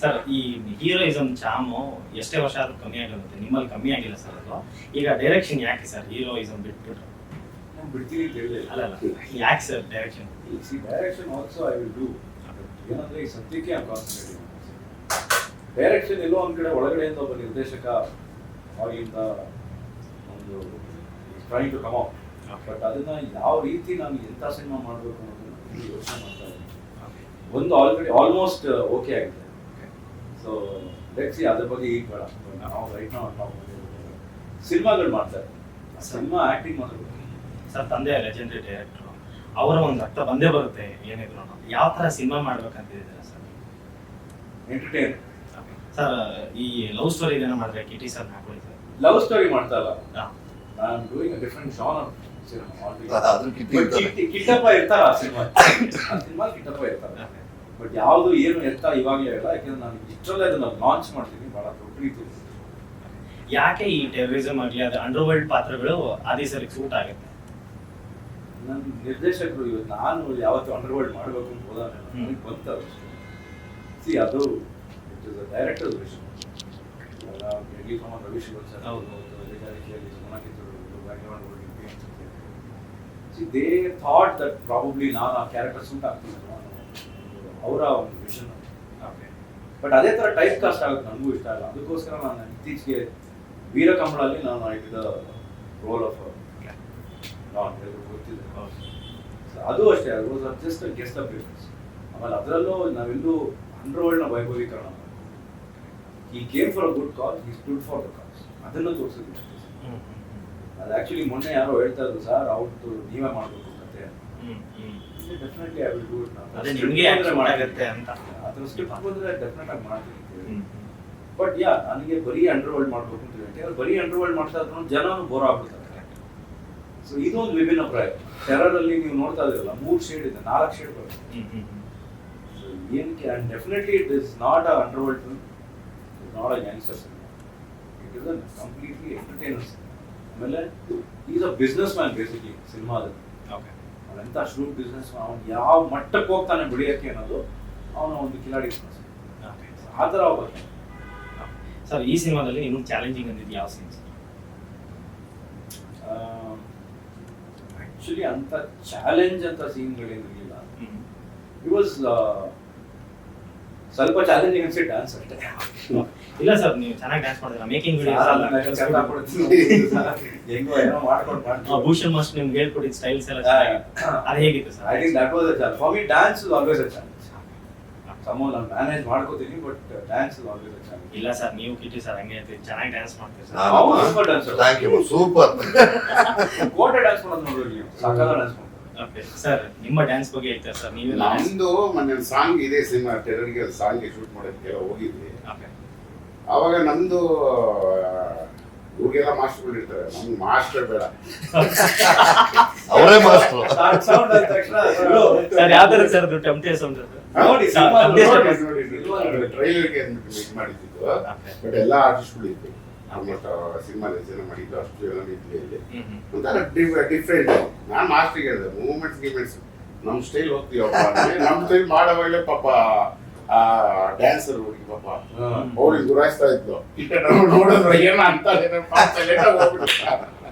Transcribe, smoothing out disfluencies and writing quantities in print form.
Sir ಈ heroism Chamu ಎಷ್ಟೇ ವರ್ಷ ಆದ್ರೂ ಕಮ್ಮಿ ಆಗಿರುತ್ತೆ, ನಿಮ್ಮಲ್ಲಿ ಕಮ್ಮಿ ಆಗಿಲ್ಲ ಸರ್ ಅದು. ಈಗ ಡೈರೆಕ್ಷನ್ ಯಾಕೆ ಸರ್ ಹೀರೋಯಿಸಮ್ ಬಿಟ್ಬಿಟ್ರು? ನಾನು ಬಿಡ್ತೀನಿ ಅಂತ ಹೇಳಿದೆ. ಅಲ್ಲ ಯಾಕೆ sir direction? Direction also I will do. ಏನಂದ್ರೆ ಈ ಸದ್ಯಕ್ಕೆ ನಾನು ಕಾನ್ಸಂಟ್ರೇಟ್ ಡೈರೆಕ್ಷನ್ ಎಲ್ಲೋ ಒಂದ್ ಕಡೆ ಒಳಗಡೆಯಿಂದ ಒಬ್ಬ ನಿರ್ದೇಶಕ ಆಗಿಂದ ಒಂದು trying to come out. But ಅದನ್ನ ಯಾವ ರೀತಿ ನಾನು ಎಂಥ ಸಿನಿಮಾ ಮಾಡಬೇಕು ಅನ್ನೋದನ್ನ ಯೋಚನೆ ಮಾಡ್ತಾ ಇದ್ದೀನಿ. ಒಂದು ಆಲ್ಮೋಸ್ಟ್ ಓಕೆ ಆಗಿದೆ. ಸೊ ಲೆಟ್ಸ್ ಸಿ, ಅದ್ರ ಬಗ್ಗೆ ಈಗ ಬೇಡ. ನಾವು ರೈಟ್ ನಾವು ಸಿನಿಮಾಗಳು ಮಾಡ್ತಾರೆ, ಸಿನಿಮಾ ಆಕ್ಟಿಂಗ್ ಮಾಡಬೇಕು. ಸರ್ ತಂದೆ ಲೆಜೆಂಡರಿ ಡೈರೆಕ್ಟರ್, ಅವರ ಒಂದು ರಕ್ತ ಬಂದೇ ಬರುತ್ತೆ ಏನಿದ್ರು. ಯಾವ ತರ ಸಿನಿಮಾ ಮಾಡ್ಬೇಕಂತಿದ್ದೀರಾ ಸರ್? ಎಂಟರ್ಟೈನ್. ಸರ್ ಈ ಲವ್ ಸ್ಟೋರಿ ಏನೋ ಮಾಡಿದ್ರೆ ಕಿಟಿ ಸರ್ ಹಾಕೊಳ್ಳಿ ಸರ್. ಲವ್ ಸ್ಟೋರಿ ಮಾಡ್ತಾ ಇಲ್ಲ, ನಾನು doing a different genre cinema. Kittappa ಇರ್ತಾರ ಆ ಸಿನಿಮಾ ಕಿಟ್ಟಪ್ಪ ಇರ್ತಾರೆ. ಬಟ್ ಯಾವುದು ಏನು ಎತ್ತ ಇವಾಗಲೇ ಇಲ್ಲ, ಯಾಕಂದ್ರೆ ನಾನು ಇಷ್ಟರಲ್ಲೇ ಅದನ್ನ ಲಾಂಚ್ ಮಾಡ್ತೀನಿ. ಬಹಳ ದೊಡ್ಡ ರೀತಿ. ಯಾಕೆ ಈ ಟೆರರಿಸಮ್ ಆಗಲಿ ಅದು ಅಂಡರ್ ವರ್ಲ್ಡ್ ಪಾತ್ರಗಳು ಆದಿ ಸರಿಗೆ ಸೂಟ್ ಆಗುತ್ತೆ? ನನ್ನ ನಿರ್ದೇಶಕರು ಇವತ್ತು ನಾನು ಯಾವತ್ತು ಅಂಡರ್ ವರ್ಲ್ಡ್ ಮಾಡಬೇಕು ಅಂತ ಹೋದಾಗ ನನಗೆ ಬಂತ ಸಿ ಅದು it is a directors vision. Ravishankar sir they thought that probably ನಾನು ಆ ಕ್ಯಾರೆಕ್ಟರ್ ಸೂಟ್ ಆಗ್ತೀನಿ ಅವರ ಒಂದು ವಿಷನ್. ಬಟ್ ಅದೇ ತರ ಟೈಪ್ ಕಾಸ್ಟ್ ಆಗುತ್ತೆ, ನನಗೂ ಇಷ್ಟ ಇಲ್ಲ. ಅದಕ್ಕೋಸ್ಕರ ನಾನು ಇತ್ತೀಚೆಗೆ ವೀರಕಮಲಲ್ಲಿ ನಾನು ಇದ್ದ ರೋಲ್ ಆಫ್ ಗೊತ್ತಿದೆ. ಅದು ಅಷ್ಟೇ, ಅದು ಜಸ್ಟ್ ಗೆಸ್ಟ್ ಅಪಿಯರೆನ್ಸ್. ಆಮೇಲೆ ಅದರಲ್ಲೂ ನಾವೆಲ್ಲೂ ಅಂಡರ್ ವರ್ಲ್ಡ್ ನ ವೈಭವೀಕರಣ. ಈ ಕೇಮ್ ಫಾರ್ ಅ ಗುಡ್ ಕಾಸ್, ಈ ಸ್ಟುಡ್ ಫಾರ್ ದ ಕಾಸ್, ಅದನ್ನು ತೋರಿಸಿದ್ವಿ. ಅದು ಆಕ್ಚುಲಿ ಮೊನ್ನೆ ಯಾರೋ ಹೇಳ್ತಾ ಇದ್ರು, ಸರ್ ಅವ್ರದ್ದು ನೀವೇ ಮಾಡಬೇಕು ಕತೆ. Definitely I will do it. ಅದೇ ನಿಮಗೆ ಮಾಡಾಗುತ್ತೆ ಅಂತ ಅದ್ರ ಸ್ಕ್ರಿಪ್ಟ್ ಬಂದ್ರೆ ಡೆಫಿನೆಟ್ ಆಗಿ ಮಾಡ್ತೀನಿ. ಬಟ್ ಯಾ ನನಗೆ ಬರೀ ಅಂಡರ್ ವರ್ಲ್ಡ್ ಮಾಡ್ಬೇಕು ಅಂತ ಹೇಳಿ ಬರೀ ಅಂಡರ್ ವರ್ಲ್ಡ್ ಮಾಡ್ತಾ ಇದ್ರು ಜನನು ಬೋರ್ ಆಗ್ಬಿಡ್ತಾರೆ. ಸೊ ಇದೊಂದು ವಿಭಿನ್ನ ಪ್ರಾಯ. ಟೆರರ್ ಅಲ್ಲಿ ನೀವು ನೋಡ್ತಾ ಇದ್ರಲ್ಲ, 3 ಶೇಡ್ ಇದೆ, 4 ಶೇಡ್ ಬರುತ್ತೆ. ಸೊ ಏನಕ್ಕೆ? And definitely it is not a underworld film, it is not a gangster cinema, it is a completely entertainer cinema. ಆಮೇಲೆ is a businessman basically ಸಿನಿಮಾದಲ್ಲಿ. ಅವನೆಂತ ಶ್ರೂಟ್ ಬಿಸ್ನೆಸ್, ಅವನು ಯಾವ ಮಟ್ಟಕ್ಕೆ ಹೋಗ್ತಾನೆ ಬೆಳೆಯೋಕ್ಕೆ ಅನ್ನೋದು ಅವನ ಒಂದು ಕಿಲಾಡಿ. ಆ ಥರ ಹೋಗುತ್ತೆ ಸರ್. ಈ ಸಿನಿಮಾದಲ್ಲಿ ಇನ್ನೂ ಚಾಲೆಂಜಿಂಗ್ ಅಂದಿದ್ದು ಯಾವ ಸೀನ್? ಆಕ್ಚುಲಿ ಅಂತ ಚಾಲೆಂಜ್ ಅಂತ ಸೀನ್ಗಳೇನಿರಲಿಲ್ಲ. ಇಟ್ ವಾಸ್ ಸ್ವಲ್ಪ ಚಾಲೆಂಜಿಂಗ್ ಅನ್ಸಿ ಡ್ಯಾನ್ಸ್ ಅಷ್ಟೇ. ಇಲ್ಲ ಸರ್, ನೀವು ಚೆನ್ನಾಗಿ ಡ್ಯಾನ್ಸ್ ಮಾಡಿದ್ರೆ ಮೇಕಿಂಗ್ ಭೂಷಣ್ ಮಾಸ್ಟರ್ ನಿಮ್ಗೆ ಹೇಳ್ಕೊಟ್ಟಿದ್ದ ಸ್ಟೈಲ್ಸ್ ಎಲ್ಲ ಅದು ಹೇಗಿತ್ತು sir? I think that was a challenge for me. Dance is always a challenge. ಸಮ ನಾನು ಮ್ಯಾನೇಜ್ ಮಾಡ್ಕೋತೀನಿ, but dance is always a challenge. ಇಲ್ಲ ಸರ್, ನೀವು ಕಿಟಿ ಸರ್ ಹಂಗೆ ಚೆನ್ನಾಗಿ ಡ್ಯಾನ್ಸ್ ಮಾಡ್ತೀರಿ sir. Super dancer. Thank you, super. ಕೋಟೆ ಡ್ಯಾನ್ಸ್ ಮಾಡೋದು ನೋಡ್ರಿ ನೀವು, ಸಾಕಾದ ಡ್ಯಾನ್ಸ್ ಮಾಡ್ತಾರೆ. ಓಕೆ ಸರ್, ನಿಮ್ಮ ಡ್ಯಾನ್ಸ್ ಬಗ್ಗೆ ಹೇಳ್ತಾರೆ ಸರ್. ನೀವು ನಮ್ದು ಮೊನ್ನೆ ಸಾಂಗ್ ಇದೆ ಸಿನಿಮಾ ಟೆರರ್ಗೆ ಸಾಂಗ್ ಶೂಟ್ ಮಾಡೋದಕ್ಕೆಲ್ಲ ಹೋಗಿದ್ವಿ. ಅವಾಗ ನಮ್ದು ಇವ್ರಿಗೆಲ್ಲ ಮಾಸ್ಟರ್ಗಳು ಇರ್ತಾರೆ, ನಮ್ಗೆ ಮಾಸ್ಟರ್ ಬೇಡ, ಅವರೇ ಮಾಸ್ಟರ್. ಸರ್ ಯಾವ ತರ ಸರ್ ಟೆಂಪ್ಟೇಷನ್ ನೋಡಿ ಟ್ರೈಲರ್ಗೆ ಮೀಟ್ ಮಾಡಿದ್ದು. ಬಟ್ ಎಲ್ಲ ಆರ್ಟಿಸ್ಟ್ಗಳು ಇತ್ತು, ಆಲ್ಮೋಸ್ಟ್ ಸಿನಿಮಾ ಜನ ಮಾಡಿದ್ದು ಅಷ್ಟು ಜನ ಇದ್ವಿ ಇಲ್ಲಿ. ಒಂಥರ ಡಿಫ್ರೆಂಟ್. ನಾನು ಮಾಸ್ಟರ್ಗೆ ಹೇಳಿದೆ, ಮೂವ್ಮೆಂಟ್ಸ್ ಗಿಮೆಂಟ್ಸ್ ನಮ್ಮ ಸ್ಟೈಲ್ ಹೋಗ್ತೀವಪ್ಪ, ನಮ್ಮ ಸ್ಟೈಲ್ ಮಾಡೋವಾಗಲೇ ಪಾಪ ಆ ಡ್ಯಾನ್ಸರ್ ಹುಡುಗಿ ಪಾಪ ಅವಳಿಗೆ ಗುರಾಯಿಸ್ತಾ ಇದ್ಲು. ನೋಡಿದ್ರೆ ಏನೋ ಅಂತ